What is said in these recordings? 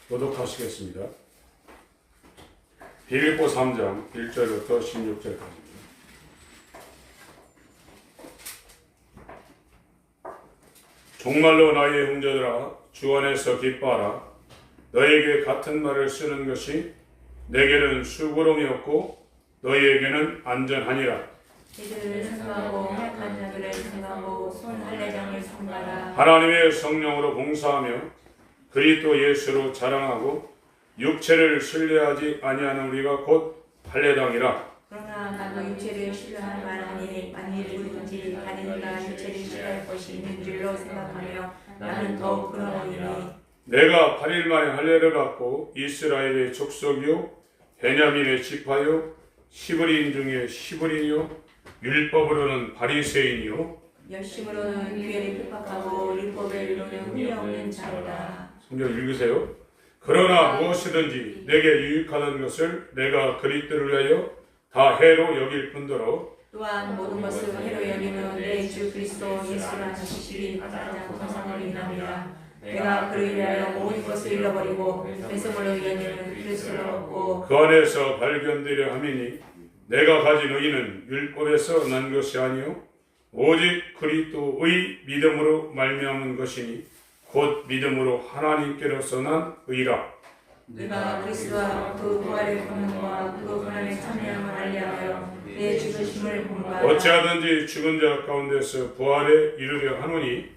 교독하시겠습니다. 빌립보 3장 1절부터 16절까지입니다. 정말로 나의 형제들아, 주 안에서 기뻐하라. 너에게 같은 말을 쓰는 것이 내게는 수고로움이 없고 너희에게는 안전하니라. 이들을 생각하고 행한 자들을 생각하고 손 할례장을 삼가라. 하나님의 성령으로 봉사하며 그리스도 예수로 자랑하고 육체를 신뢰하지 아니하는 우리가 곧 할례당이라. 그러나 나도 육체를 신뢰할 만하니 만일 누구든지 다른 이가 육체를 신뢰할 것이 있는 줄로 생각하며 나는 더욱 그러하리니 내가 8일 만에 할례를 받고 이스라엘의 족속이요 베냐민의 지파요 시브리인 중에 시브리요 율법으로는 바리새인이요 열심으로는 교회를 핍박하고 율법을 이루는 흥미 없는 자로다. 성경 읽으세요. 그러나 무엇이든지 내게 유익하는 것을 내가 그리스도를 위하여 다 해로 여길 뿐더러 또한 모든 것을 해로 여기는 내 주 그리스도 예수라는 지식이 가장 감상을 인함이라. 내가 그를 위하여 모든 것을 잃어버리고 배송으로 여기는 그리스도를 얻고 그 안에서 발견되려 함이니 내가 가진 의는 율법에서 난 것이 아니요 오직 그리스도의 믿음으로 말미암은 것이니 곧 믿음으로 하나님께로서 난 의라. 내가 그리스도와 그 부활의 권능과 그 고난에 참여함을 알리하여 내 죽으심을 본받아 어찌하든지 죽은 자 가운데서 부활에 이르려 하노니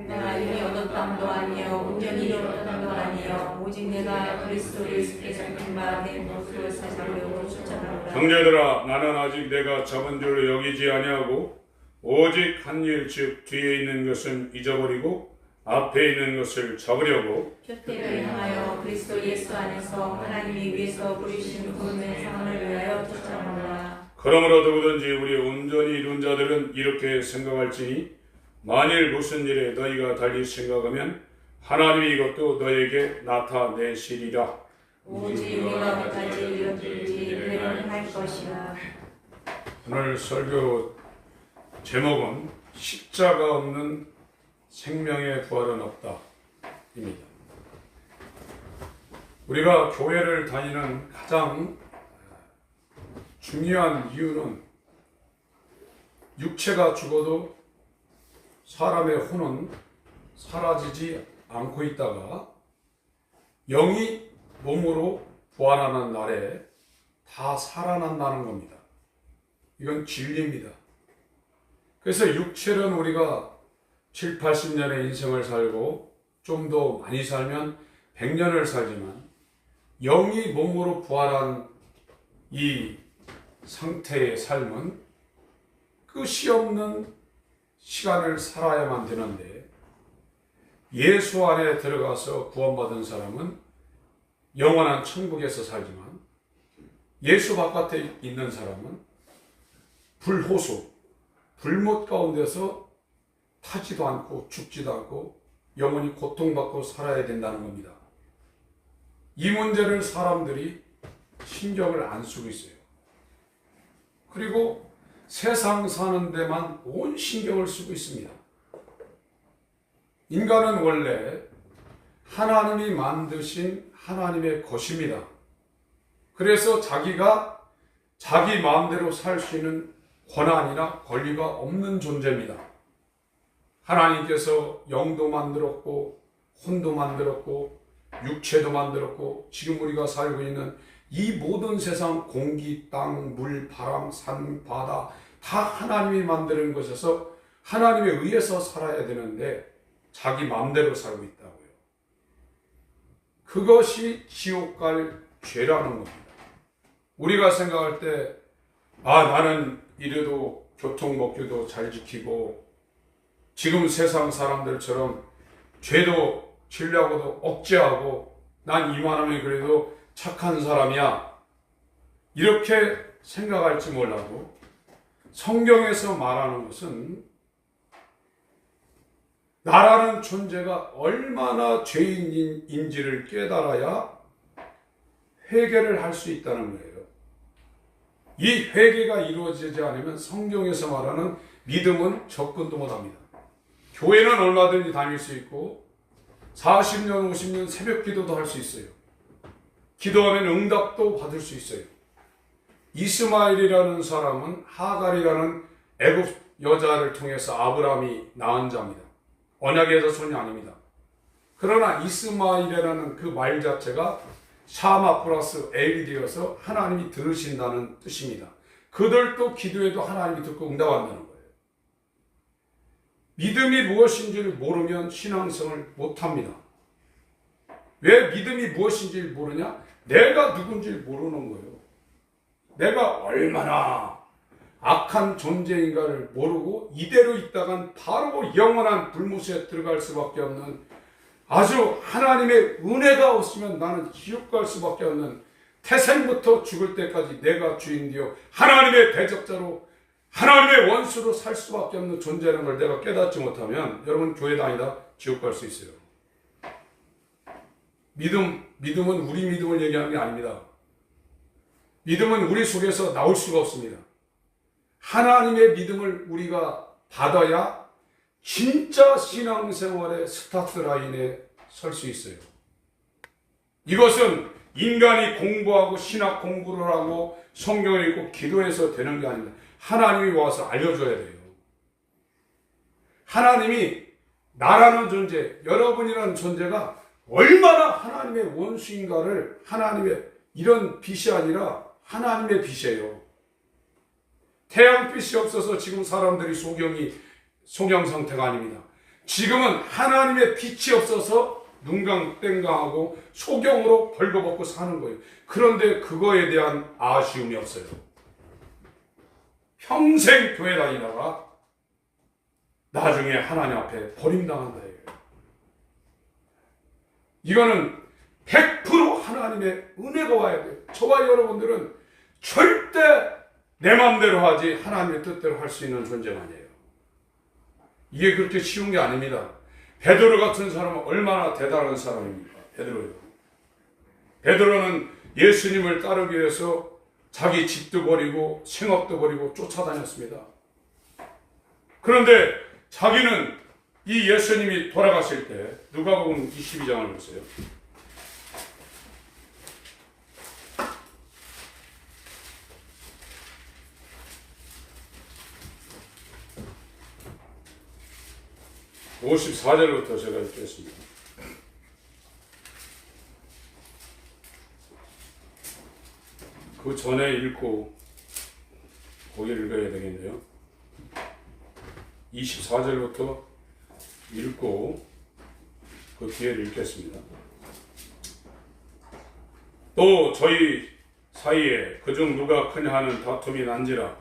내가 이미 얻었담도 아니요 온전히 얻었담도 아니요 오직 내가 그리스도 예수께 잡힌 바 내 모습을 사자로 쫓아가노라. 형제들아, 나는 아직 내가 잡은 줄로 여기지 아니하고 오직 한 일 즉 뒤에 있는 것은 잊어버리고 앞에 있는 것을 잡으려고 표대를 향하여 그리스도 예수 안에서 하나님이 위에서 부르신 구원의 상을 위하여 쫓아가노라. 그러므로 누구든지 우리 온전히 이룬 자들은 이렇게 생각할지니 만일 무슨 일에 너희가 달리 생각하면 하나님이 이것도 너희에게 나타내시리라. 오직 우리가 못하지 이렇든지 그대로는 할 것이라. 오늘 설교 제목은 십자가 없는 생명의 부활은 없다 입니다. 우리가 교회를 다니는 가장 중요한 이유는 육체가 죽어도 사람의 혼은 사라지지 않고 있다가 영이 몸으로 부활하는 날에 다 살아난다는 겁니다. 이건 진리입니다. 그래서 육체는 우리가 7, 80년의 인생을 살고 좀 더 많이 살면 100년을 살지만 영이 몸으로 부활한 이 상태의 삶은 끝이 없는 시간을 살아야만 되는데 예수 안에 들어가서 구원받은 사람은 영원한 천국에서 살지만 예수 바깥에 있는 사람은 불호수, 불못 가운데서 타지도 않고 죽지도 않고 영원히 고통받고 살아야 된다는 겁니다. 이 문제를 사람들이 신경을 안 쓰고 있어요. 그리고 세상 사는 데만 온 신경을 쓰고 있습니다. 인간은 원래 하나님이 만드신 하나님의 것입니다. 그래서 자기가 자기 마음대로 살 수 있는 권한이나 권리가 없는 존재입니다. 하나님께서 영도 만들었고 혼도 만들었고 육체도 만들었고 지금 우리가 살고 있는 이 모든 세상 공기, 땅, 물, 바람, 산, 바다 다 하나님이 만드는 것에서 하나님에 의해서 살아야 되는데 자기 마음대로 살고 있다고요. 그것이 지옥 갈 죄라는 겁니다. 우리가 생각할 때 나는 이래도 교통법규도 잘 지키고 지금 세상 사람들처럼 죄도 지으려고도 억제하고 난 이만하면 그래도 착한 사람이야 이렇게 생각할지 몰라도 성경에서 말하는 것은 나라는 존재가 얼마나 죄인인지를 깨달아야 회개를 할 수 있다는 거예요. 이 회개가 이루어지지 않으면 성경에서 말하는 믿음은 접근도 못합니다. 교회는 얼마든지 다닐 수 있고 40년, 50년 새벽 기도도 할 수 있어요. 기도하면 응답도 받을 수 있어요. 이스마엘이라는 사람은 하갈이라는 애굽 여자를 통해서 아브라함이 낳은 자입니다. 언약의 자손이 아닙니다. 그러나 이스마엘이라는 그 말 자체가 샤마 플러스 엘이 되어서 하나님이 들으신다는 뜻입니다. 그들도 기도해도 하나님이 듣고 응답한다는 거예요. 믿음이 무엇인지를 모르면 신앙생활을 못합니다. 왜 믿음이 무엇인지를 모르냐? 내가 누군지를 모르는 거예요. 내가 얼마나 악한 존재인가를 모르고 이대로 있다간 바로 영원한 불못에 들어갈 수밖에 없는, 아주 하나님의 은혜가 없으면 나는 지옥 갈 수밖에 없는, 태생부터 죽을 때까지 내가 주인되어 하나님의 대적자로, 하나님의 원수로 살 수밖에 없는 존재라는 걸 내가 깨닫지 못하면 여러분 교회 다니다 지옥 갈 수 있어요. 믿음은 우리 믿음을 얘기하는 게 아닙니다. 믿음은 우리 속에서 나올 수가 없습니다. 하나님의 믿음을 우리가 받아야 진짜 신앙생활의 스타트 라인에 설 수 있어요. 이것은 인간이 공부하고 신학 공부를 하고 성경을 읽고 기도해서 되는 게 아닙니다. 하나님이 와서 알려줘야 돼요. 하나님이 나라는 존재, 여러분이라는 존재가 얼마나 하나님의 원수인가를, 하나님의 이런 빛이 아니라 하나님의 빛이에요. 태양빛이 없어서 지금 사람들이 소경 상태가 아닙니다. 지금은 하나님의 빛이 없어서 눈강땡강하고 소경으로 벌거벗고 사는 거예요. 그런데 그거에 대한 아쉬움이 없어요. 평생 교회 다니다가 나중에 하나님 앞에 버림당한다 이거예요. 이거는 100% 하나님의 은혜가 와야 돼요. 저와 여러분들은 절대 내 마음대로 하지 하나님의 뜻대로 할 수 있는 존재가 아니에요. 이게 그렇게 쉬운 게 아닙니다. 베드로 같은 사람은 얼마나 대단한 사람입니까? 베드로요. 베드로는 예수님을 따르기 위해서 자기 집도 버리고 생업도 버리고 쫓아다녔습니다. 그런데 자기는 이 예수님이 돌아가실 때 누가복음 22장을 보세요. (54절부터) 제가 읽겠습니다. 그 전에 읽고 거기 읽어야 되겠네요. 24절부터 읽고 그 뒤에 읽겠습니다. 또 저희 사이에 그중 누가 크냐 하는 다툼이 난지라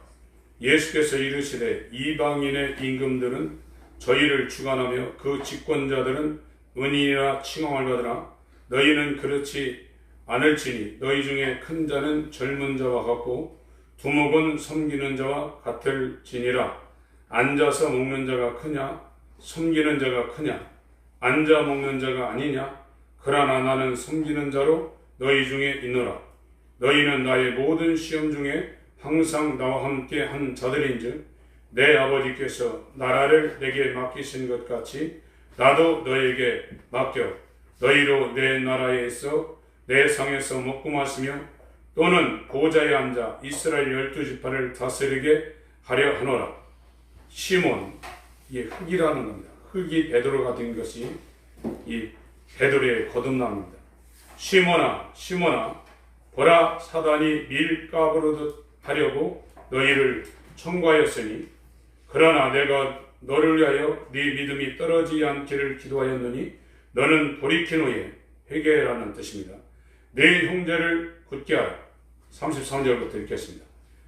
예수께서 이르시되 이방인의 임금들은 저희를 주관하며 그 집권자들은 은인이라 칭함을 받으나 너희는 그렇지 않을지니 너희 중에 큰 자는 젊은 자와 같고 두목은 섬기는 자와 같을지니라. 앉아서 먹는 자가 크냐 섬기는 자가 크냐? 앉아 먹는 자가 아니냐? 그러나 나는 섬기는 자로 너희 중에 있노라. 너희는 나의 모든 시험 중에 항상 나와 함께 한 자들인즉 내 아버지께서 나라를 내게 맡기신 것 같이 나도 너에게 맡겨 너희로 내 나라에 있어 내 상에서 먹고 마시며 또는 보좌에 앉아 이스라엘 12지파를 다스리게 하려 하노라. 시몬, 이게 흙이라는 겁니다. 흙이 베드로가 된 것이 이 베드로의 거듭남입니다. 시몬아, 시몬아, 보라 사단이 밀가부르듯 하려고 너희를 청구하였으니 그러나 내가 너를 위하여 네 믿음이 떨어지지 않기를 기도하였느니 너는 돌이킨 후에 회개라는 뜻입니다. 네 형제를 굳게 하라. 33절부터 읽겠습니다.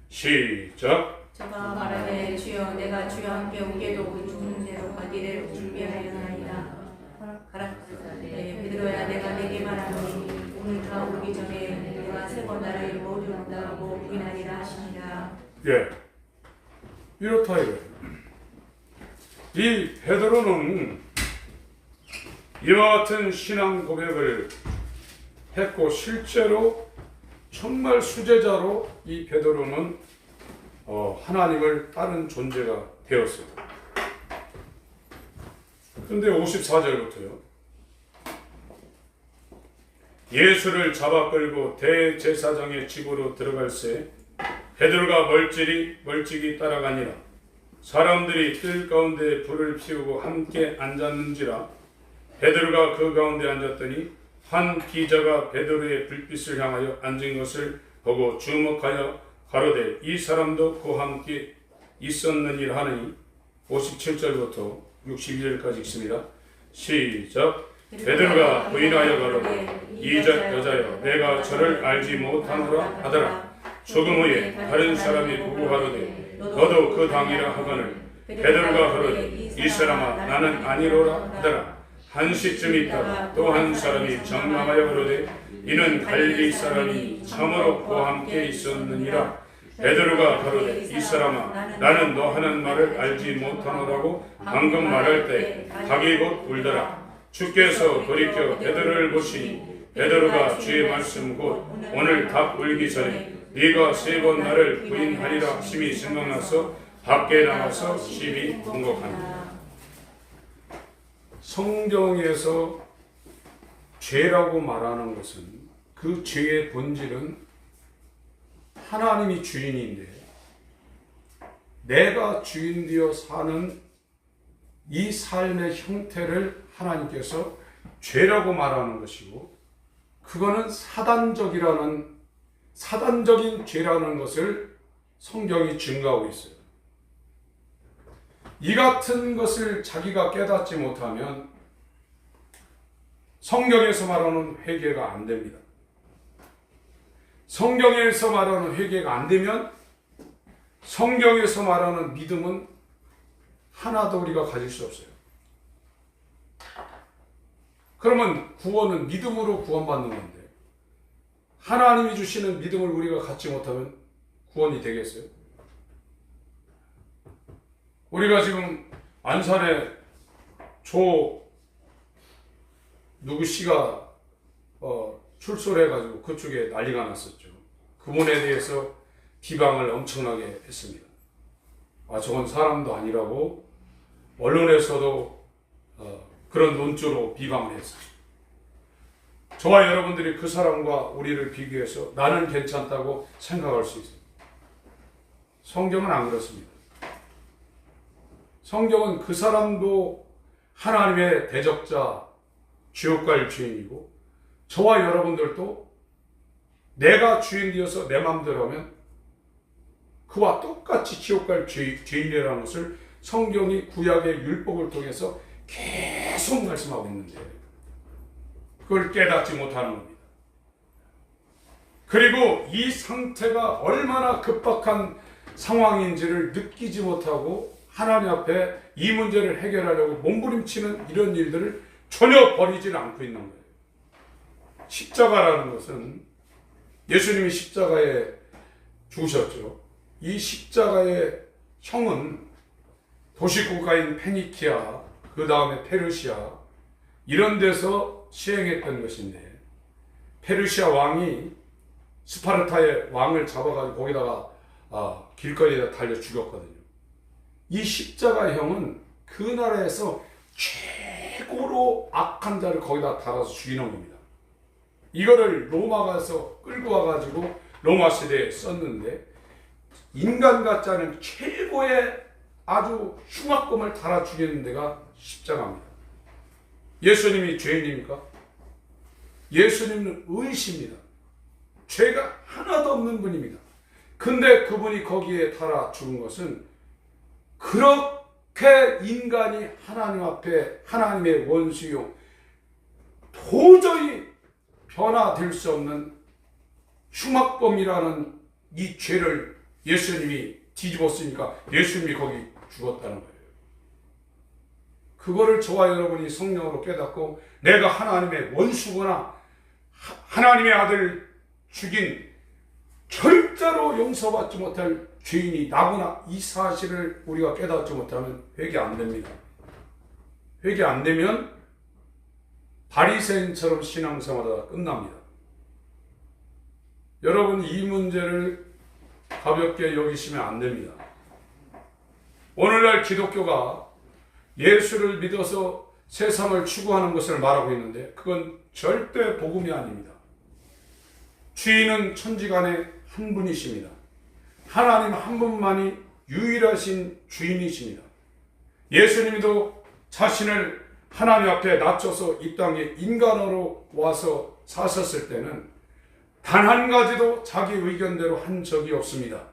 시작. 저가 말하되 주여 내가 주와 함께 오게도 죽는 대로 가기를 준비하였나이다. 가라사대 베드로야 내가 내게 말하노니 오늘 다 오기 전에 내가 세 번 나를 못 이룬다고 부인하리라 하시니라. 예, 이렇다 이거예요. 이 베드로는 이와 같은 신앙 고백을 했고 실제로 정말 수제자로 이 베드로는 하나님을 따른 존재가 되었어요. 그런데 54절부터요. 예수를 잡아 끌고 대제사장의 집으로 들어갈새 베드로가 멀찍이 따라가니라. 사람들이 뜰 가운데 불을 피우고 함께 앉았는지라. 베드로가 그 가운데 앉았더니 한 기자가 베드로의 불빛을 향하여 앉은 것을 보고 주목하여 가로되 이 사람도 그와 함께 있었느니라 하니 57절부터 62절까지 읽습니다. 시작. 베드로가 부인하여 가로되 이 여자여 내가 저를 알지 못하노라 하더라. 조금 후에 다른 사람이 보고 가로되 너도 그 당이라 하거늘 베드로가 가로되 이 사람아 나는 아니로라 하더라. 한시쯤 있다가 또 한 사람이 정망하여 가로되 이는 갈릴리 사람이 참으로 그와 함께 있었느니라. 베드로가 가로되 이 사람아 나는 너 하는 말을 알지 못하노라고 방금 말할 때 닭이 곧 울더라. 주께서 돌이켜 베드로를 보시니 베드로가 주의 말씀 곧 오늘 닭 울기 전에 네가 3번 나를 부인하리라 하심이 생각나서 밖에 나가서 심히 통곡하니라. 성경에서 죄라고 말하는 것은 그 죄의 본질은 하나님이 주인인데 내가 주인되어 사는 이 삶의 형태를 하나님께서 죄라고 말하는 것이고 그거는 사단적인 죄라는 것을 성경이 증거하고 있어요. 이 같은 것을 자기가 깨닫지 못하면 성경에서 말하는 회개가 안 됩니다. 성경에서 말하는 회개가 안 되면 성경에서 말하는 믿음은 하나도 우리가 가질 수 없어요. 그러면 구원은 믿음으로 구원받는 건데 하나님이 주시는 믿음을 우리가 갖지 못하면 구원이 되겠어요? 우리가 지금 안산에 누구 씨가 출소를 해가지고 그쪽에 난리가 났었죠. 그분에 대해서 비방을 엄청나게 했습니다. 저건 사람도 아니라고 언론에서도 그런 논조로 비방을 했어요. 저와 여러분들이 그 사람과 우리를 비교해서 나는 괜찮다고 생각할 수 있어요. 성경은 안 그렇습니다. 성경은 그 사람도 하나님의 대적자, 지옥 갈 주인이고 저와 여러분들도 내가 주인 되어서 내 마음대로 하면 그와 똑같이 지옥 갈 죄인이라는 것을 성경이 구약의 율법을 통해서 계속 말씀하고 있는데 그걸 깨닫지 못하는 겁니다. 그리고 이 상태가 얼마나 급박한 상황인지를 느끼지 못하고 하나님 앞에 이 문제를 해결하려고 몸부림치는 이런 일들을 전혀 버리지는 않고 있는 거예요. 십자가라는 것은 예수님이 십자가에 죽으셨죠. 이 십자가의 형은 도시국가인 페니키아, 그 다음에 페르시아 이런 데서 시행했던 것인데 페르시아 왕이 스파르타의 왕을 잡아가지고 거기다가 길거리에다 달려 죽였거든요. 이 십자가형은 그 나라에서 최고로 악한 자를 거기다 달아서 죽이는 겁니다. 이거를 로마 가서 끌고 와가지고 로마 시대에 썼는데 인간 같지 않은 최고의 아주 흉악범을 달아 죽이는 데가 십자가입니다. 예수님이 죄인입니까? 예수님은 의시입니다. 죄가 하나도 없는 분입니다. 근데 그분이 거기에 달아 죽은 것은 그렇게 인간이 하나님 앞에 하나님의 원수요 도저히 변화될 수 없는 흉악범이라는 이 죄를 예수님이 뒤집었으니까 예수님이 거기 죽었다는 거예요. 그거를 저와 여러분이 성령으로 깨닫고 내가 하나님의 원수구나, 하나님의 아들 죽인 절대로 용서받지 못할 죄인이 나구나, 이 사실을 우리가 깨닫지 못하면 회개 안 됩니다. 회개 안 되면 바리새인처럼 신앙생활하다 끝납니다. 여러분, 이 문제를 가볍게 여기시면 안 됩니다. 오늘날 기독교가 예수를 믿어서 세상을 추구하는 것을 말하고 있는데 그건 절대 복음이 아닙니다. 주인은 천지간에 한 분이십니다. 하나님 한 분만이 유일하신 주인이십니다. 예수님도 자신을 하나님 앞에 낮춰서 이 땅에 인간으로 와서 사셨을 때는 단 한 가지도 자기 의견대로 한 적이 없습니다.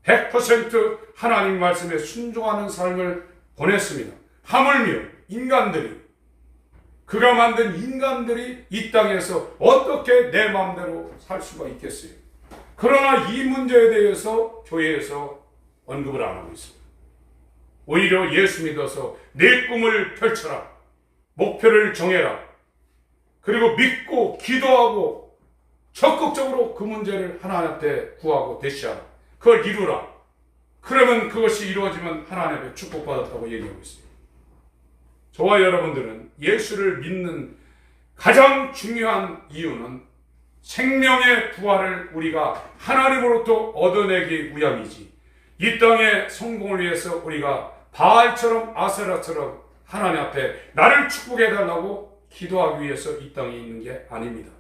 100% 하나님 말씀에 순종하는 삶을 보냈습니다. 하물며 인간들이, 그가 만든 인간들이 이 땅에서 어떻게 내 마음대로 살 수가 있겠어요? 그러나 이 문제에 대해서 교회에서 언급을 안 하고 있습니다. 오히려 예수 믿어서 내 꿈을 펼쳐라, 목표를 정해라, 그리고 믿고 기도하고 적극적으로 그 문제를 하나님 앞에 구하고 대시하라, 그걸 이루라. 그러면 그것이 이루어지면 하나님 앞에 축복받았다고 얘기하고 있어요. 저와 여러분들은 예수를 믿는 가장 중요한 이유는 생명의 부활을 우리가 하나님으로부터 얻어내기 위함이지, 이 땅의 성공을 위해서 우리가 바알처럼 아세라처럼 하나님 앞에 나를 축복해달라고 기도하기 위해서 이 땅에 있는 게 아닙니다.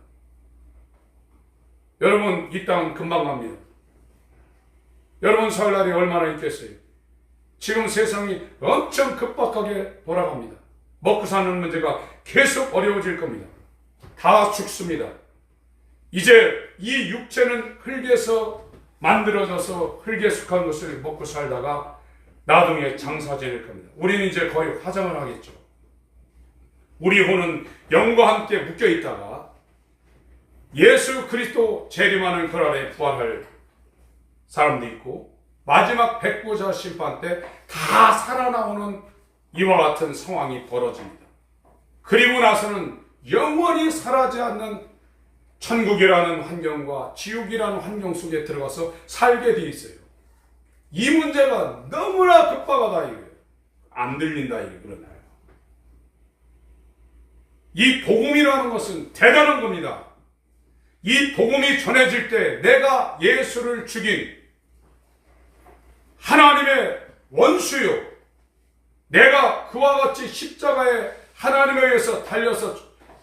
여러분, 이 땅은 금방 갑니다. 여러분 설날이 얼마나 있겠어요? 지금 세상이 엄청 급박하게 돌아갑니다. 먹고 사는 문제가 계속 어려워질 겁니다. 다 죽습니다. 이제 이 육체는 흙에서 만들어져서 흙에 속한 것을 먹고 살다가 나중에 장사 지낼 겁니다. 우리는 이제 거의 화장을 하겠죠. 우리 혼은 영과 함께 묶여 있다가 예수 그리스도 재림하는 그날에 부활할 사람도 있고, 마지막 백보자 심판 때 다 살아나오는 이와 같은 상황이 벌어집니다. 그리고 나서는 영원히 사라지지 않는 천국이라는 환경과 지옥이라는 환경 속에 들어가서 살게 돼 있어요. 이 문제가 너무나 급박하다 이거예요. 안 들린다 이게 그러나요? 이 복음이라는 것은 대단한 겁니다. 이 복음이 전해질 때 내가 예수를 죽인 하나님의 원수요, 내가 그와 같이 십자가에 하나님에 의해서 달려서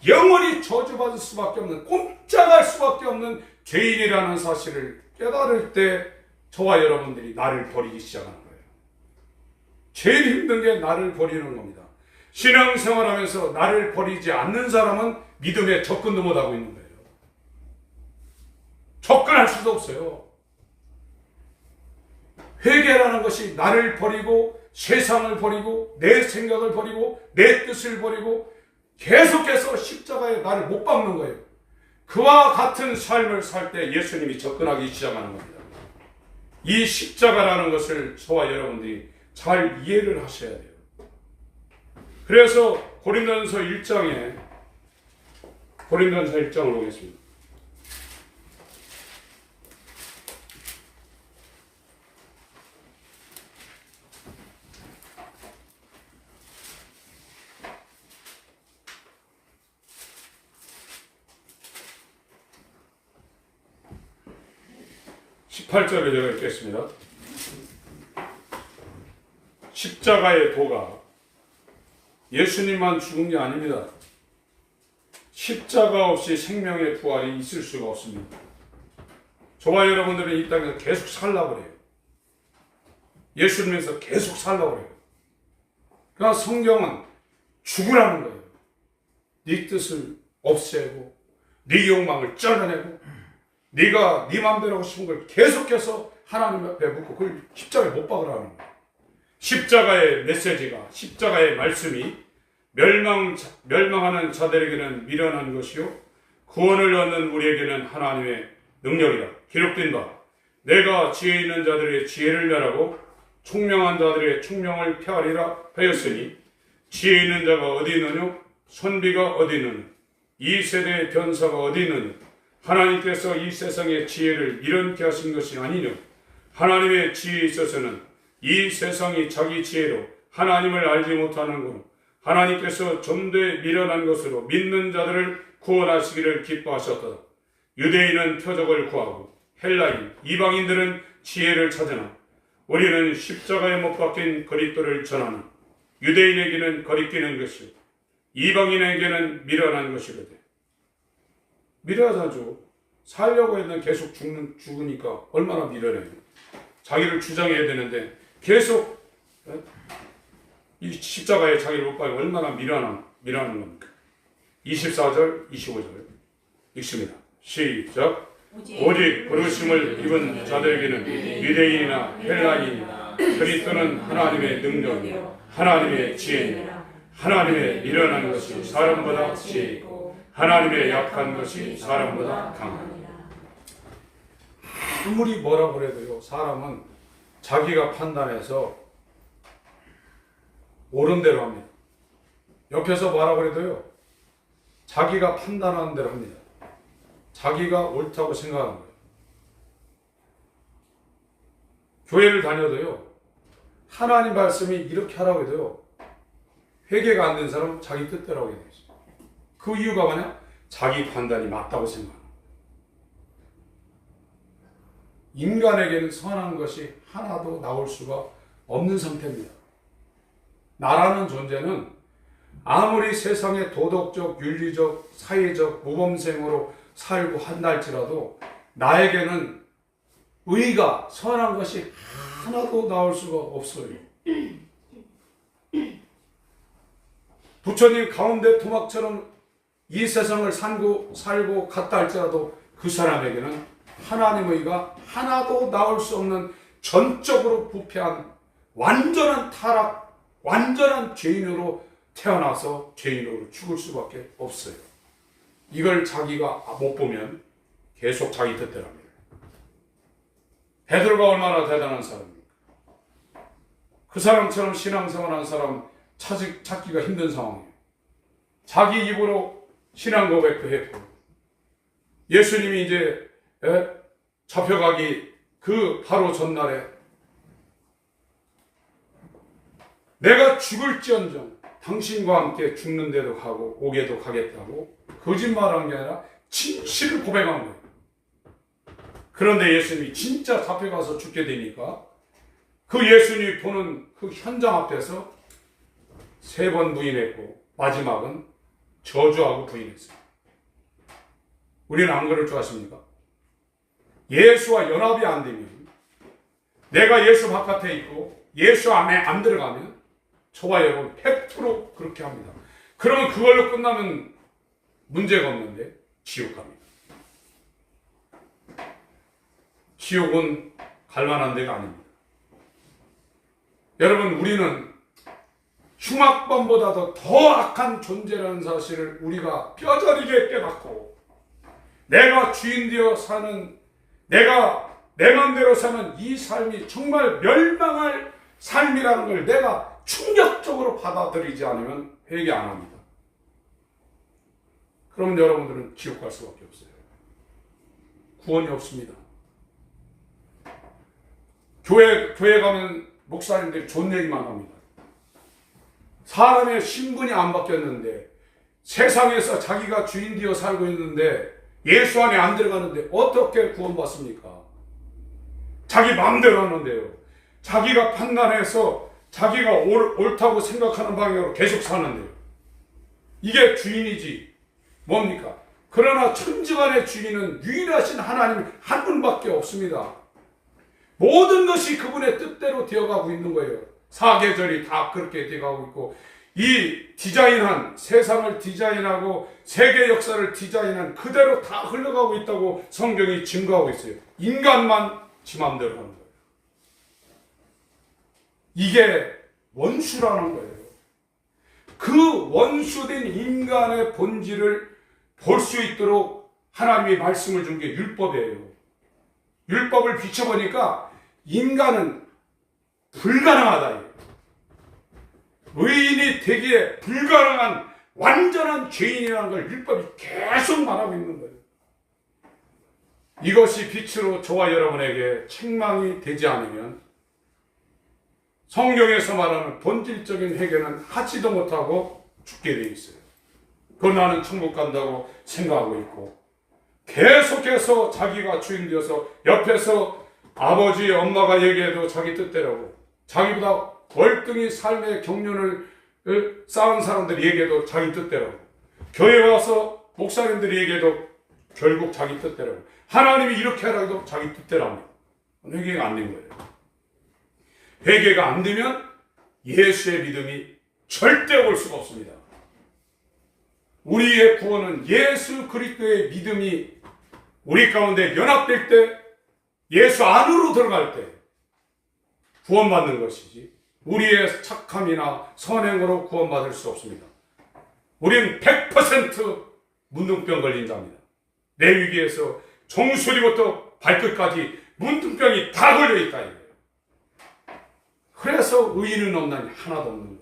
영원히 저주받을 수밖에 없는, 꼼짝할 수밖에 없는 죄인이라는 사실을 깨달을 때 저와 여러분들이 나를 버리기 시작하는 거예요. 제일 힘든 게 나를 버리는 겁니다. 신앙생활하면서 나를 버리지 않는 사람은 믿음에 접근도 못하고 있는 거예요. 접근할 수도 없어요. 회개라는 것이 나를 버리고 세상을 버리고 내 생각을 버리고 내 뜻을 버리고 계속해서 십자가에 나를 못 박는 거예요. 그와 같은 삶을 살 때 예수님이 접근하기 시작하는 겁니다. 이 십자가라는 것을 저와 여러분들이 잘 이해를 하셔야 돼요. 그래서 고린도전서 1장으로 오겠습니다. 18절을 제가 읽겠습니다. 십자가의 도가 예수님만 죽은 게 아닙니다. 십자가 없이 생명의 부활이 있을 수가 없습니다. 저와 여러분들은 이 땅에서 계속 살라고 그래요. 예수님에서 계속 살라고 그래요. 그러나 성경은 죽으라는 거예요. 네 뜻을 없애고 네 욕망을 잘라내고 네가 네 마음대로 하고 싶은 걸 계속해서 하나님 앞에 묻고 그걸 십자가에 못 박으라는 거예요. 십자가의 메시지가, 십자가의 말씀이 멸망하는 자들에게는 미련한 것이요 구원을 얻는 우리에게는 하나님의 능력이다. 기록된 바 내가 지혜 있는 자들의 지혜를 멸하고 총명한 자들의 총명을 폐하리라 하였으니 지혜 있는 자가 어디 있느냐? 선비가 어디 있느냐? 이 세대의 변사가 어디 있느냐? 하나님께서 이 세상의 지혜를 이런게 하신 것이 아니냐? 하나님의 지혜에 있어서는 이 세상이 자기 지혜로 하나님을 알지 못하는 것으로 하나님께서 전도에 미련한 것으로 믿는 자들을 구원하시기를 기뻐하셨다. 유대인은 표적을 구하고 헬라인, 이방인들은 지혜를 찾으나 우리는 십자가에 못 박힌 그리스도를 전하는 유대인에게는 거리끼는 것이요 이방인에게는 미련한 것이거든. 미련하죠. 살려고 했는데 계속 죽으니까 얼마나 미련해요. 자기를 주장해야 되는데 계속 이 십자가에 자기를 못 박고 얼마나 미련한 겁니까? 24절, 25절 읽습니다. 시작. 오직 부르심을 입은 자들에게는 유대인이나 헬라인이나 그리스도는 하나님의 능력이요 하나님의 지혜이요 하나님의 미련한 것이 사람보다 지혜 있고 하나님의 약한 것이 사람보다 강하니라. 아무리 뭐라고 해도요, 사람은 자기가 판단해서 옳은 대로 합니다. 옆에서 뭐라고 해도요, 자기가 판단하는 대로 합니다. 자기가 옳다고 생각하는 거예요. 교회를 다녀도요, 하나님 말씀이 이렇게 하라고 해도요, 회개가 안 된 사람은 자기 뜻대로 하게 되죠. 그 이유가 뭐냐? 자기 판단이 맞다고 생각하는 거예요. 인간에게는 선한 것이 하나도 나올 수가 없는 상태입니다. 나라는 존재는 아무리 세상의 도덕적, 윤리적, 사회적 모범생으로 살고 한다 할지라도 나에게는 의가 선한 것이 하나도 나올 수가 없어요. 부처님 가운데 토막처럼 이 세상을 살고 갔다 할지라도 그 사람에게는 하나님의 의가 하나도 나올 수 없는 전적으로 부패한 완전한 타락, 완전한 죄인으로 태어나서 죄인으로 죽을 수밖에 없어요. 이걸 자기가 못 보면 계속 자기 뜻대로 합니다. 베드로가 얼마나 대단한 사람입니까? 그 사람처럼 신앙생활한 사람 찾기가 힘든 상황이에요. 자기 입으로 신앙 고백도 했고, 예수님이 이제 잡혀가기 그 바로 전날에 내가 죽을지언정 당신과 함께 죽는 데도 가고 옥에도 가겠다고 거짓말한 게 아니라 진실을 고백한 거예요. 그런데 예수님이 진짜 잡혀가서 죽게 되니까 그 예수님이 보는 그 현장 앞에서 3번 부인했고 마지막은 저주하고 부인했어요. 우리는 안 그럴 줄 아십니까? 예수와 연합이 안 되면, 내가 예수 바깥에 있고 예수 안에 안 들어가면 저와 여러분 100% 그렇게 합니다. 그러면 그걸로 끝나면 문제가 없는데 지옥 갑니다. 지옥은 갈 만한 데가 아닙니다. 여러분, 우리는 흉악범보다도 더 악한 존재라는 사실을 우리가 뼈저리게 깨닫고, 내가 주인 되어 사는, 내가 내 마음대로 사는 이 삶이 정말 멸망할 삶이라는 걸 내가 충격적으로 받아들이지 않으면 회개 안 합니다. 그러면 여러분들은 지옥 갈 수밖에 없어요. 구원이 없습니다. 교회 가면 목사님들이 좋은 얘기만 합니다. 사람의 신분이 안 바뀌었는데, 세상에서 자기가 주인 되어 살고 있는데 예수 안에 안 들어가는데 어떻게 구원받습니까? 자기 마음대로 하는데요. 자기가 판단해서 자기가 옳다고 생각하는 방향으로 계속 사는데요. 이게 주인이지 뭡니까? 그러나 천지간의 주인은 유일하신 하나님 한 분밖에 없습니다. 모든 것이 그분의 뜻대로 되어가고 있는 거예요. 사계절이 다 그렇게 되어가고 있고, 이 디자인한, 세상을 디자인하고 세계 역사를 디자인한 그대로 다 흘러가고 있다고 성경이 증거하고 있어요. 인간만 지 맘대로 하는 거예요. 이게 원수라는 거예요. 그 원수된 인간의 본질을 볼 수 있도록 하나님이 말씀을 준 게 율법이에요. 율법을 비춰보니까 인간은 불가능하다. 의인이 되기에 불가능한 완전한 죄인이라는 걸 율법이 계속 말하고 있는 거예요. 이것이 빛으로 저와 여러분에게 책망이 되지 않으면 성경에서 말하는 본질적인 회개는 하지도 못하고 죽게 되어 있어요. 그건 나는 천국 간다고 생각하고 있고, 계속해서 자기가 주인 되어서 옆에서 아버지, 엄마가 얘기해도 자기 뜻대로 하고, 자기보다 월등히 삶의 경륜을 쌓은 사람들이 얘기해도 자기 뜻대로 하고, 교회 와서 목사님들이 얘기해도 결국 자기 뜻대로. 하나님이 이렇게 하라 해도 자기 뜻대로 합니다. 회개가 안 된 거예요. 회개가 안 되면 예수의 믿음이 절대 올 수가 없습니다. 우리의 구원은 예수 그리스도의 믿음이 우리 가운데 연합될 때, 예수 안으로 들어갈 때 구원받는 것이지 우리의 착함이나 선행으로 구원받을 수 없습니다. 우리는 100% 문둥병 걸린 자입니다. 내 위기에서 정수리부터 발끝까지 문둥병이 다 걸려있다 이거예요. 그래서 의인은 없나니 하나도 없는 거예요.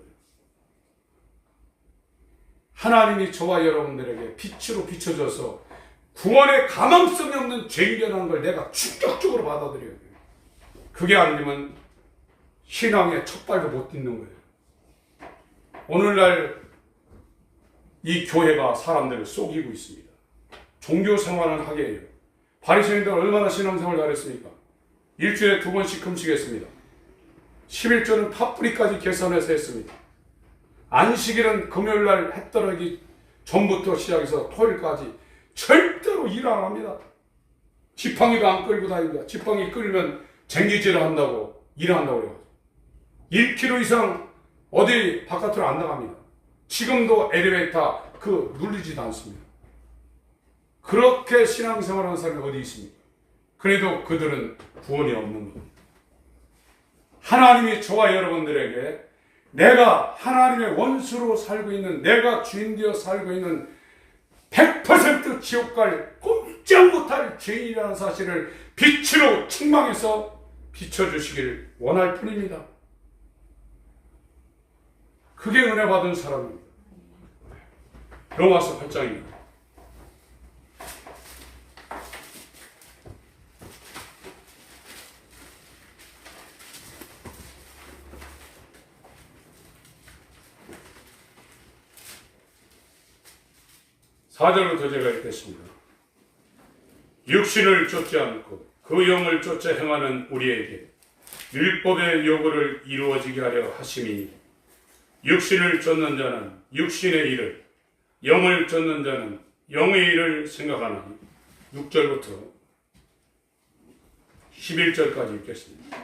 하나님이 저와 여러분들에게 빛으로 비춰져서 구원의 가망성이 없는 죄인이라는 걸 내가 충격적으로 받아들여야 돼요. 그게 아니면 신앙의 첫 발도 못 딛는 거예요. 오늘날 이 교회가 사람들을 속이고 있습니다. 종교 생활을 하게 해요. 바리새인들 얼마나 신앙생활을 잘했습니까? 일주일에 2번씩 금식했습니다. 11조는 팥뿌리까지 계산해서 했습니다. 안식일은 금요일날 해 떨어지기 전부터 시작해서 토요일까지 절대로 일 안 합니다. 지팡이도 안 끌고 다닙니다. 지팡이 끌면 쟁기질을 한다고 일한다고 그래요. 1km 이상 어디 바깥으로 안 나갑니다. 지금도 엘리베이터 누르지도 않습니다. 그렇게 신앙생활하는 사람이 어디 있습니까? 그래도 그들은 구원이 없는 겁니다. 하나님이 저와 여러분들에게 내가 하나님의 원수로 살고 있는, 내가 주인되어 살고 있는 100% 지옥 갈 꼼짝 못할 죄인이라는 사실을 빛으로 책망해서 비춰주시길 원할 뿐입니다. 그게 은혜 받은 사람입니다. 로마서 8장입니다. 사절부터 제가 읽겠습니다. 육신을 쫓지 않고 그 영을 쫓아 행하는 우리에게 율법의 요구를 이루어지게 하려 하심이니 육신을 쫓는 자는 육신의 일을, 영을 쫓는 자는 영의 일을 생각하나니. 6절부터 11절까지 읽겠습니다.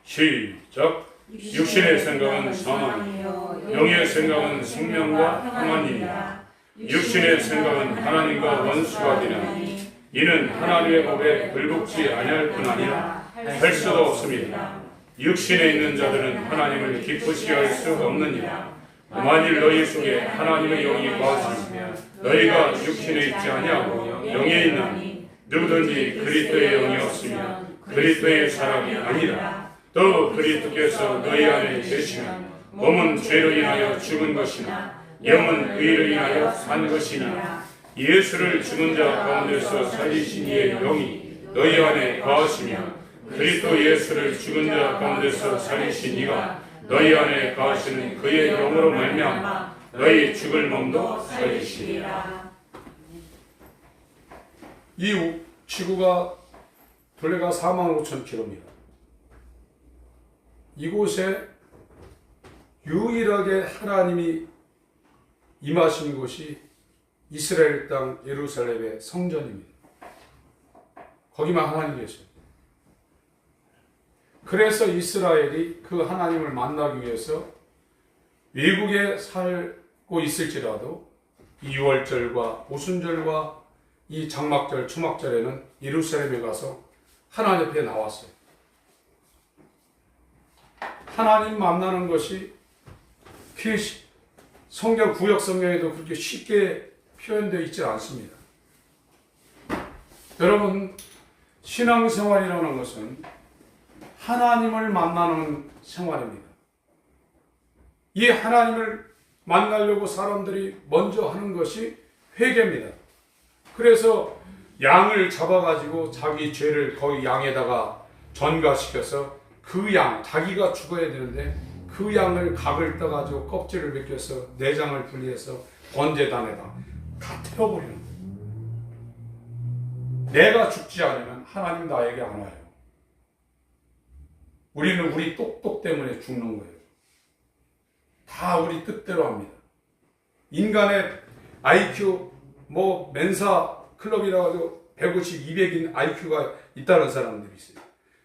시작. 육신의 생각은 사망이요 영의 생각은 생명과 평안이니라. 육신의 생각은 하나님과 원수가 되나니 이는 하나님의 법에 불복지 아니할 뿐 아니라 할 수도 없습니다. 육신에 있는 자들은 하나님을 기쁘시게 할 수 없느니라. 만일 너희 속에 하나님의 영이 거하시면 너희가 육신에 있지 아니하고 영에 있나니 누구든지 그리스도의 영이 없으면 그리스도의 사람이 아니라. 또 그리스도께서 너희 안에 계시면 몸은 죄로 인하여 죽은 것이나 영은 의로 인하여 산 것이니라. 예수를 죽은 자 가운데서 살리신 이의 영이 너희 안에 거하시며 그리스도 예수를 죽은 자 가운데서 살리신 이가 너희 안에 거하시는 그의 영으로 말미암아 너희 죽을 몸도 살리시리라. 이 지구가 둘레가 45,000km입니다. 이곳에 유일하게 하나님이 임하신 곳이 이스라엘 땅 예루살렘의 성전입니다. 거기만 하나님이 계셔요. 그래서 이스라엘이 그 하나님을 만나기 위해서 외국에 살고 있을지라도 이 유월절과 오순절과 이 장막절, 초막절에는 예루살렘에 가서 하나님 앞에 나왔어요. 하나님 만나는 것이 성경 구약 성경에도 그렇게 쉽게 표현되어 있지 않습니다. 여러분, 신앙생활이라는 것은 하나님을 만나는 생활입니다. 이 하나님을 만나려고 사람들이 먼저 하는 것이 회개입니다. 그래서 양을 잡아가지고 자기 죄를 거기 양에다가 전가시켜서 그 양, 자기가 죽어야 되는데 그 양을 각을 떠가지고 껍질을 벗겨서 내장을 분리해서 번제단에다 다 태워버리는 거예요. 내가 죽지 않으면 하나님 나에게 안 와요. 우리는 우리 똑똑 때문에 죽는 거예요. 다 우리 뜻대로 합니다. 인간의 IQ, 멘사 클럽이라 가지고 150, 200인 IQ가 있다는 사람들이 있어요.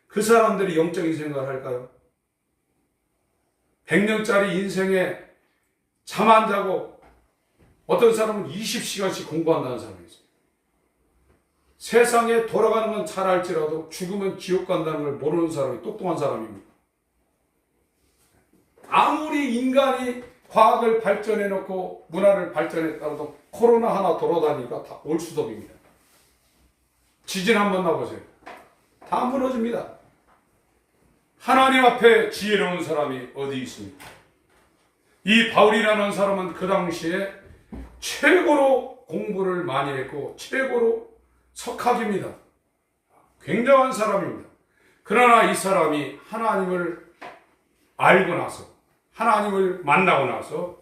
그 사람들이 영적인 생각을 할까요? 100년짜리 인생에 잠 안 자고 어떤 사람은 20시간씩 공부한다는 사람이 있어요. 세상에 돌아가는 건 잘 알지라도 죽으면 지옥 간다는 걸 모르는 사람이 똑똑한 사람입니다. 아무리 인간이 과학을 발전해놓고 문화를 발전했다고 코로나 하나 돌아다니까 다 올수덕입니다. 지진 한번 나보세요. 다 무너집니다. 하나님 앞에 지혜로운 사람이 어디 있습니까? 이 바울이라는 사람은 그 당시에 최고로 공부를 많이 했고 최고로 석학입니다. 굉장한 사람입니다. 그러나 이 사람이 하나님을 알고 나서 하나님을 만나고 나서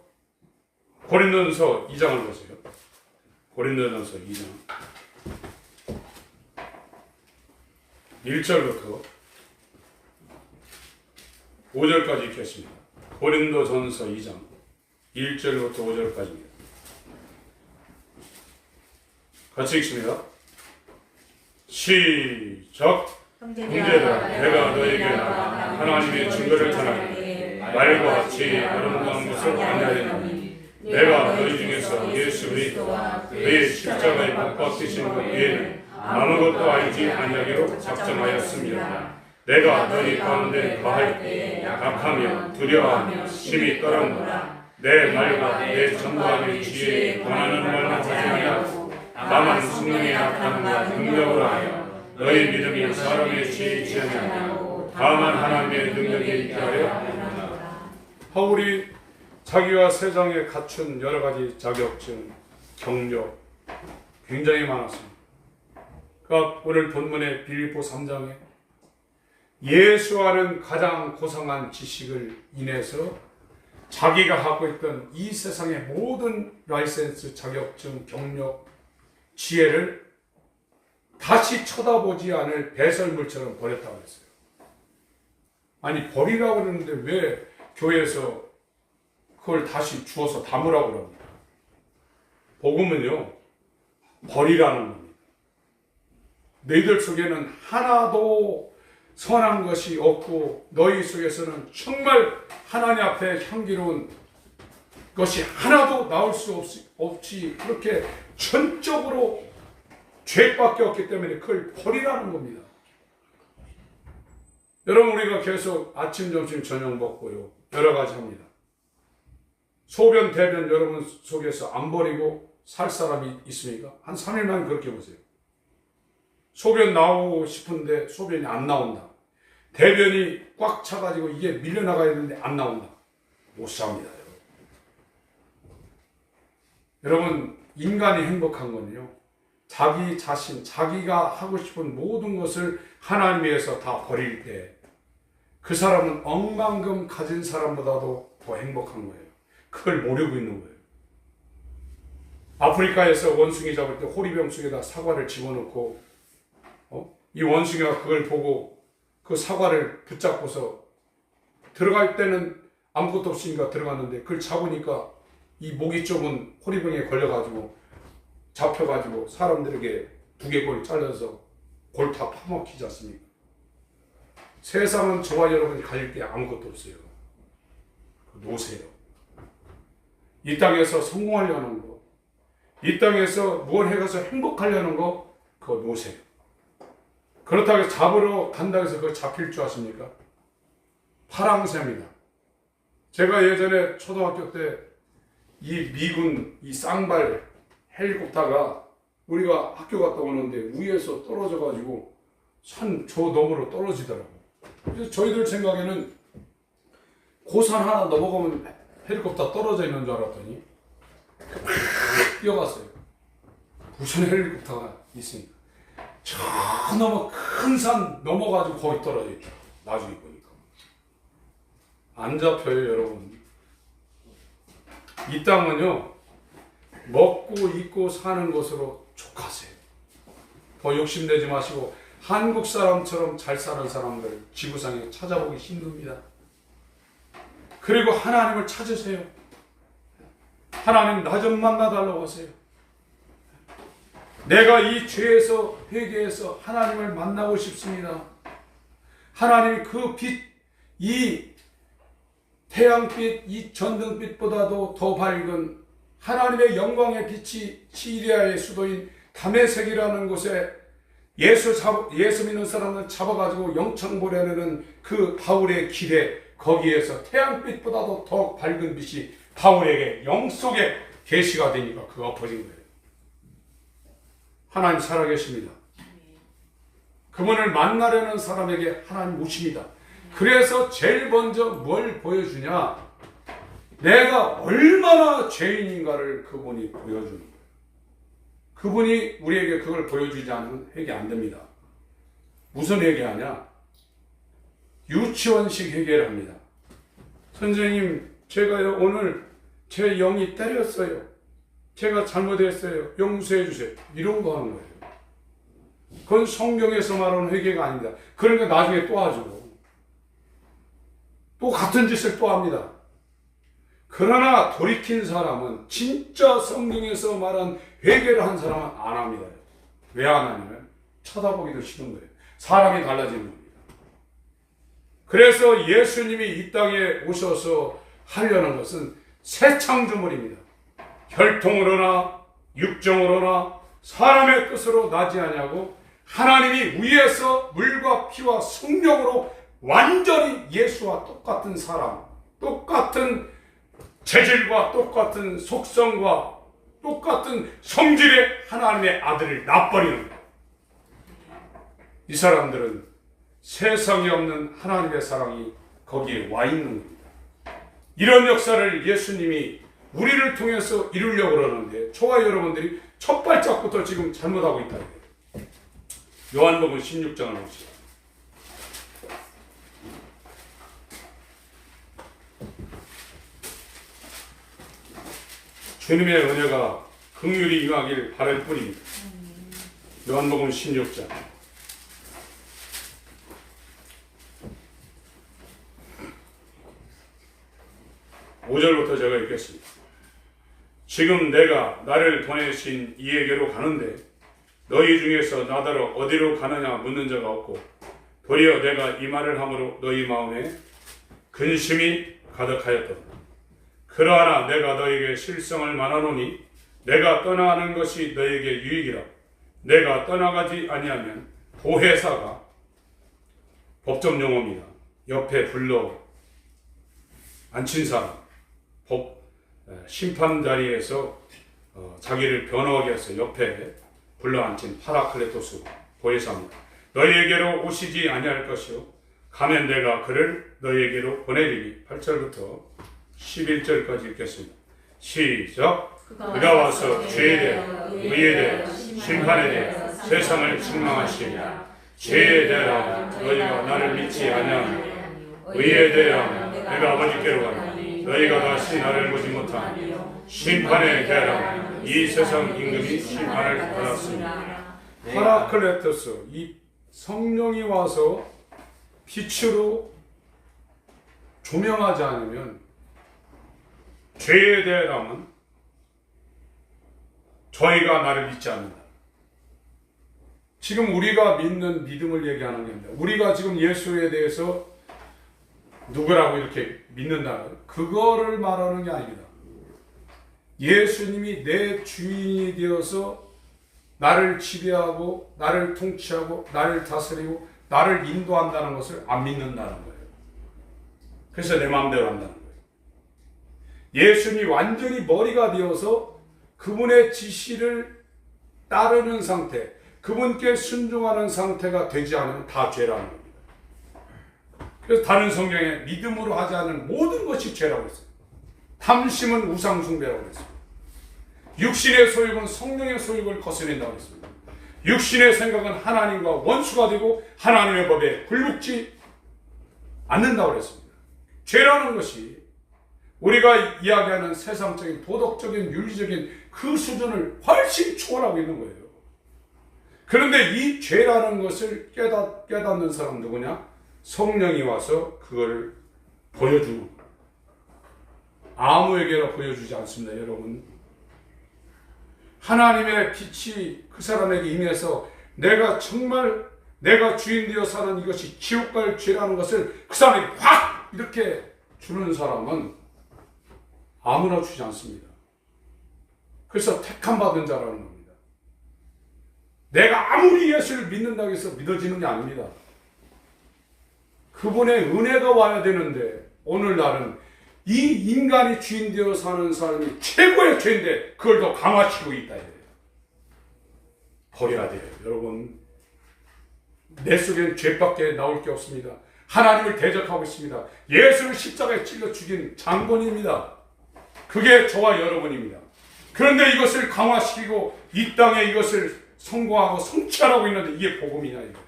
고린도전서 2장을 보세요. 고린도전서 2장 1절부터 5절까지 읽겠습니다. 고린도전서 2장 1절부터 5절까지입니다. 같이 읽습니다. 시작. 형제들아, 내가 너에게 나가 하나님의 증거를 전하니 말과 같이 아름다운 것을 안하였노니 내가 너희 중에서 예수 그리스도와 그의 십자가에 못 박히신 것 외에는 아무것도 알지 아니하기로 작정하였습니다. 내가 너희 가운데 거할 때 약하며 두려워하며 심히 떨었노라. 내 말과 내 전도함의 지혜에 권하는 말만 하지 아니하고 다만 성령의 나타남과 능력으로 하여 너희 믿음이 사람의 지혜에 있지 아니하고 다만 하나님의 능력에 있게 하려 하노라. 바울이 자기가 세상에 갖춘 여러 가지 자격증, 경력 굉장히 많았습니다. 그러니까 오늘 본문의 빌립보 3장에 예수와는 가장 고상한 지식을 인해서 자기가 갖고 있던 이 세상의 모든 라이센스, 자격증, 경력, 지혜를 다시 쳐다보지 않을 배설물처럼 버렸다고 했어요. 아니 버리라고 그러는데 왜 교회에서 그걸 다시 주워서 담으라고 그럽니까? 복음은요 버리라는 겁니다. 너희들 속에는 하나도 선한 것이 없고 너희 속에서는 정말 하나님 앞에 향기로운 것이 하나도 나올 수 없이 그렇게 전적으로 죄밖에 없기 때문에 그걸 버리라는 겁니다. 여러분 우리가 계속 아침, 점심, 저녁 먹고요 여러 가지 합니다. 소변, 대변 여러분 속에서 안 버리고 살 사람이 있습니까? 한 3일만 그렇게 보세요. 소변 나오고 싶은데 소변이 안 나온다. 대변이 꽉 차가지고 이게 밀려나가야 되는데 안 나온다. 못 삽니다. 여러분 인간이 행복한 건요 자기 자신, 자기가 하고 싶은 모든 것을 하나님 위해서 다 버릴 때 그 사람은 억만금 가진 사람보다도 더 행복한 거예요. 그걸 모르고 있는 거예요. 아프리카에서 원숭이 잡을 때 호리병 속에다 사과를 집어넣고 이 원숭이가 그걸 보고 그 사과를 붙잡고서 들어갈 때는 아무것도 없으니까 들어갔는데 그걸 잡으니까 이 목이 좁은 호리병에 걸려가지고 잡혀가지고 사람들에게 두개골 잘라서 골 다 파먹히지 않습니까? 세상은 저와 여러분이 가질 게 아무것도 없어요. 노세요. 이 땅에서 성공하려는 거, 이 땅에서 뭘 해가서 행복하려는 거, 그거 노세요. 그렇다고 해서 잡으러 간다고 해서 그거 잡힐 줄 아십니까? 파랑새입니다. 제가 예전에 초등학교 때 이 미군 이 쌍발 헬리콥터가 우리가 학교 갔다 오는데 위에서 떨어져가지고 산 저 너머로 떨어지더라고. 그래서 저희들 생각에는 고산 하나 넘어가면 헬리콥터 떨어져 있는 줄 알았더니 뛰어갔어요. 무슨 헬리콥터가 있으니까 저 너머 큰 산 넘어가지고 거기 떨어져 있죠. 나중에 보니까 안 잡혀요, 여러분. 이 땅은요 먹고 입고 사는 것으로 족하세요. 더 욕심내지 마시고 한국 사람처럼 잘 사는 사람들 지구상에 찾아보기 힘듭니다. 그리고 하나님을 찾으세요. 하나님 나 좀 만나달라고 하세요. 내가 이 죄에서 회개해서 하나님을 만나고 싶습니다. 하나님이 그 빛, 이 태양빛, 이 전등빛보다도 더 밝은 하나님의 영광의 빛이 시리아의 수도인 다메섹이라는 곳에 예수 믿는 사람을 잡아가지고 영창 보내는 그 바울의 길에, 거기에서 태양빛보다도 더 밝은 빛이 바울에게 영속에 계시가 되니까 그가 엎어진 거예요. 하나님 살아계십니다. 그분을 만나려는 사람에게 하나님 오십니다. 그래서 제일 먼저 뭘 보여주냐? 내가 얼마나 죄인인가를 그분이 보여주는 거예요. 그분이 우리에게 그걸 보여주지 않으면 회개 안 됩니다. 무슨 회개하냐? 유치원식 회개를 합니다. 선생님, 제가요 오늘 제 영이 때렸어요. 제가 잘못했어요. 용서해 주세요. 이런 거 하는 거예요. 그건 성경에서 말하는 회개가 아닙니다. 그러니까 나중에 또 하죠. 또 같은 짓을 또 합니다. 그러나 돌이킨 사람은, 진짜 성경에서 말한 회개를 한 사람은 안 합니다. 왜 안 하냐면 쳐다보기도 싫은 거예요. 사람이 달라지는 겁니다. 그래서 예수님이 이 땅에 오셔서 하려는 것은 새 창조물입니다. 혈통으로나 육정으로나 사람의 뜻으로 나지 아니하고 하나님이 위에서 물과 피와 성령으로 완전히 예수와 똑같은 사람, 똑같은 재질과 똑같은 속성과 똑같은 성질의 하나님의 아들을 납버리는 거예요. 이 사람들은 세상에 없는 하나님의 사랑이 거기에 와 있는 겁니다. 이런 역사를 예수님이 우리를 통해서 이루려고 그러는데 저와 여러분들이 첫 발짝부터 지금 잘못하고 있다. 요한복음 16장을 봅시다. 주님의 은혜가 긍휼히 임하길 바랄 뿐입니다. 요한복음 16장 5절부터 제가 읽겠습니다. 지금 내가 나를 보내신 이에게로 가는데 너희 중에서 나더러 어디로 가느냐 묻는 자가 없고 도리어 내가 이 말을 함으로 너희 마음에 근심이 가득하였도다. 그러하나 내가 너에게 실성을 말하노니 내가 떠나가는 것이 너에게 유익이라. 내가 떠나가지 아니하면 보혜사가, 법정 용어입니다. 옆에 불러 앉힌 사람, 심판 자리에서 자기를 변호하게 해서 옆에 불러 앉힌 파라클레토스 보혜사입니다. 너희에게로 오시지 아니할 것이요 가면 내가 그를 너희에게로 보내리니. 8절부터 11절까지 읽겠습니다. 시작. 그가 와서 죄에 대하여 의에 대하여 심판에 대하여 세상을 책망하시리라. 죄에 대하여 너희가 나를 믿지 아니하며 의에 대하여 내가 아버지께로 가니 너희가 다시 나를 보지 못하니 심판에 대하여 이 세상 임금이 심판을 받았습니다. 파라클레토스, 이 성령이 와서 빛으로 조명하지 않으면 죄에 대하여는 저희가 나를 믿지 않는다. 지금 우리가 믿는 믿음을 얘기하는 겁니다. 우리가 지금 예수에 대해서 누구라고 이렇게 믿는다, 그거를 말하는 게 아닙니다. 예수님이 내 주인이 되어서 나를 지배하고 나를 통치하고 나를 다스리고 나를 인도한다는 것을 안 믿는다는 거예요. 그래서 내 마음대로 한다는 거예요. 예수님이 완전히 머리가 되어서 그분의 지시를 따르는 상태, 그분께 순종하는 상태가 되지 않으면 다 죄라는 겁니다. 그래서 다른 성경에 믿음으로 하지 않은 모든 것이 죄라고 했어요. 탐심은 우상숭배라고 했습니다. 육신의 소욕은 성령의 소욕을 거스린다고 했습니다. 육신의 생각은 하나님과 원수가 되고 하나님의 법에 굴복지 않는다고 했습니다. 죄라는 것이 우리가 이야기하는 세상적인 도덕적인 윤리적인 그 수준을 훨씬 초월하고 있는 거예요. 그런데 이 죄라는 것을 깨닫는 사람 누구냐? 성령이 와서 그걸 보여주는 거예요. 아무에게나 보여주지 않습니다, 여러분. 하나님의 빛이 그 사람에게 임해서 내가 정말 내가 주인 되어 사는 이것이 지옥 갈 죄라는 것을 그 사람에게 확 이렇게 주는 사람은 아무나 주지 않습니다. 그래서 택함 받은 자라는 겁니다. 내가 아무리 예수를 믿는다고 해서 믿어지는 게 아닙니다. 그분의 은혜가 와야 되는데 오늘날은 이 인간이 주인 되어 사는 사람이 최고의 죄인데 그걸 더 강화시키고 있다. 버려야 돼요. 여러분, 내 속에는 죄밖에 나올 게 없습니다. 하나님을 대적하고 있습니다. 예수를 십자가에 찔러 죽인 장본입니다. 그게 저와 여러분입니다. 그런데 이것을 강화시키고 이 땅에 이것을 성공하고 성취하라고 있는데 이게 복음이냐 이거.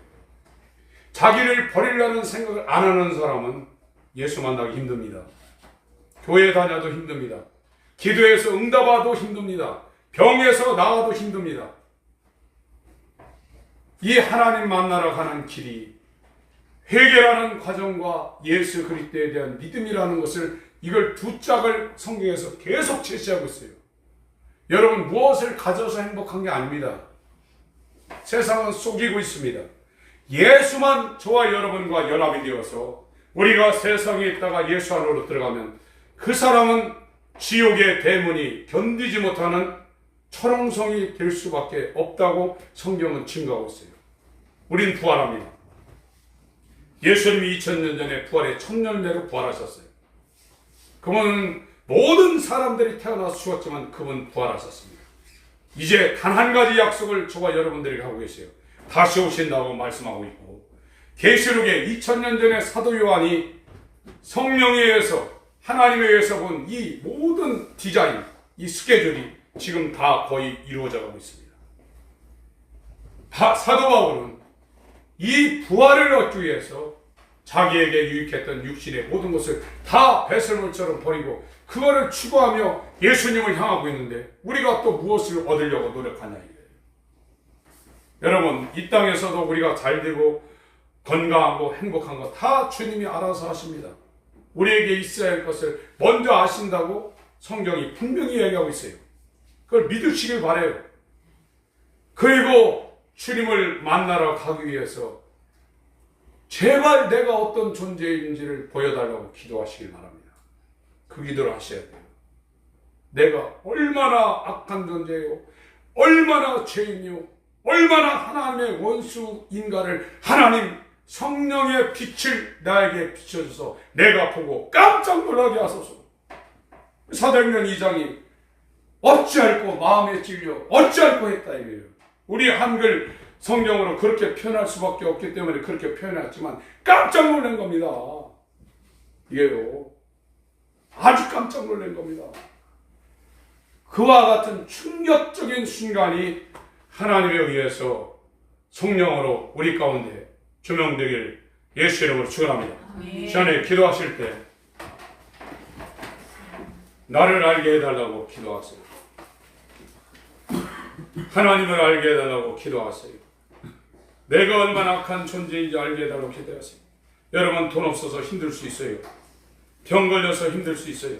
자기를 버리려는 생각을 안 하는 사람은 예수 만나기 힘듭니다. 교회 다녀도 힘듭니다. 기도해서 응답하도 힘듭니다. 병에서 나아도 힘듭니다. 이 하나님 만나러 가는 길이 회개라는 과정과 예수 그리스도에 대한 믿음이라는 것을 이걸 두 짝을 성경에서 계속 제시하고 있어요. 여러분, 무엇을 가져서 행복한 게 아닙니다. 세상은 속이고 있습니다. 예수만 저와 여러분과 연합이 되어서 우리가 세상에 있다가 예수 안으로 들어가면 그 사람은 지옥의 대문이 견디지 못하는 철옹성이 될 수밖에 없다고 성경은 증거하고 있어요. 우린 부활합니다. 예수님이 2000년 전에 부활의 천년내로 부활하셨어요. 그분은 모든 사람들이 태어나서 죽었지만 그분 부활하셨습니다. 이제 단 한 가지 약속을 저와 여러분들에게 하고 계세요. 다시 오신다고 말씀하고 있고, 계시록에 2000년 전에 사도 요한이 성령에 의해서 하나님에 의해서 본 이 모든 디자인, 이 스케줄이 지금 다 거의 이루어져 가고 있습니다. 사도 바울은 이 부활을 얻기 위해서 자기에게 유익했던 육신의 모든 것을 다 배설물처럼 버리고 그거를 추구하며 예수님을 향하고 있는데 우리가 또 무엇을 얻으려고 노력하냐 이거예요. 여러분, 이 땅에서도 우리가 잘되고 건강하고 행복한 거 다 주님이 알아서 하십니다. 우리에게 있어야 할 것을 먼저 아신다고 성경이 분명히 얘기하고 있어요. 그걸 믿으시길 바라요. 그리고 주님을 만나러 가기 위해서 제발 내가 어떤 존재인지를 보여달라고 기도하시길 바랍니다. 그 기도를 하셔야 돼요. 내가 얼마나 악한 존재요, 얼마나 죄인이요, 얼마나 하나님의 원수인가를 하나님 성령의 빛을 나에게 비춰줘서 내가 보고 깜짝 놀라게 하소서. 사도행전 2장이 어찌할꼬 마음에 찔려 어찌할꼬 했다 이거예요. 우리 한글 성경으로 그렇게 표현할 수밖에 없기 때문에 그렇게 표현했지만 깜짝 놀란 겁니다. 이게요, 아주 깜짝 놀란 겁니다. 그와 같은 충격적인 순간이 하나님에 의해서 성령으로 우리 가운데 조명되길 예수 이름으로 축원합니다. 시간에 기도하실 때 나를 알게 해달라고 기도하세요. 하나님을 알게 해달라고 기도하세요. 내가 얼마나 악한 존재인지 알게 해달라고 기도하세요. 여러분, 돈 없어서 힘들 수 있어요. 병 걸려서 힘들 수 있어요.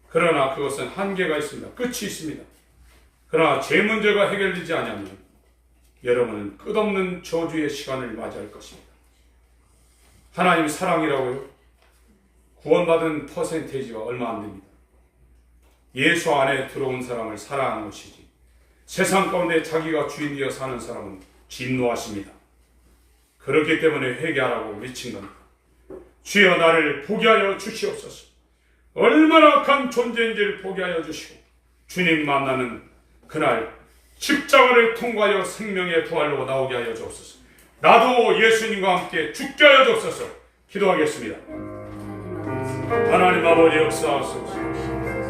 그러나 그것은 한계가 있습니다. 끝이 있습니다. 그러나 제 문제가 해결되지 않으면 여러분은 끝없는 저주의 시간을 맞이할 것입니다. 하나님 사랑이라고요? 구원받은 퍼센테이지가 얼마 안 됩니다. 예수 안에 들어온 사람을 사랑하는 것이지 세상 가운데 자기가 주인이어 사는 사람은 진노하십니다. 그렇기 때문에 회개하라고 외친 겁니다. 주여 나를 보게 하여 주시옵소서. 얼마나 악한 존재인지를 보게 하여 주시고 주님 만나는 그날 십자가를 통과하여 생명의 부활로 나오게 하여 주옵소서. 나도 예수님과 함께 죽게 하여 주옵소서. 기도하겠습니다. 하나님 아버지 역사하소서.